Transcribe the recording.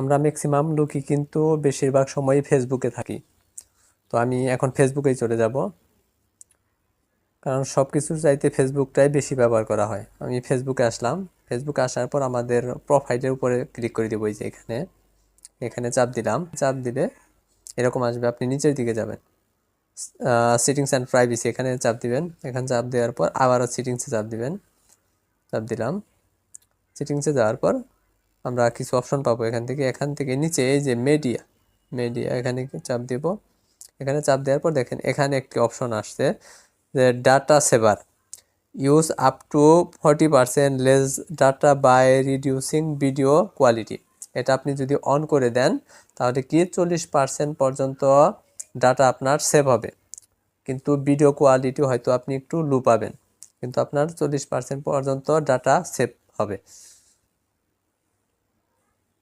আমরা ম্যাক্সিমাম লোকই কিন্তু বেশিরভাগ সময় ফেসবুকে থাকি। তো আমি এখন ফেসবুকেই চলে যাব, কারণ সব কিছুর চাইতে ফেসবুকটাই বেশি ব্যবহার করা হয়। আমি ফেসবুকে আসলাম। ফেসবুকে আসার পর আমাদের প্রোফাইলের উপরে ক্লিক করে দেবো। এই যে এখানে এখানে চাপ দিলাম। চাপ দিলে এরকম আসবে, আপনি নিচের দিকে যাবেন, সেটিংস অ্যান্ড প্রাইভেসি এখানে চাপ দিবেন। এখানে চাপ দেওয়ার পর আবারও সেটিংসে চাপ দিবেন। চাপ দিলাম। সেটিংসে যাওয়ার পর আমরা কিছু অপশন পাবো এখান থেকে নিচে এই যে মিডিয়া, এখানে চাপ দিব। এখানে চাপ দেওয়ার পর দেখেন এখানে একটি অপশন আসছে যে data saver, use up to 40% less data by reducing video quality. এটা আপনি যদি অন করে দেন তাহলে কি 40% পর্যন্ত ডাটা আপনার সেভ হবে, কিন্তু ভিডিও কোয়ালিটি হয়তো আপনি একটু লো পাবেন, কিন্তু আপনার 40% পর্যন্ত ডাটা সেভ হবে।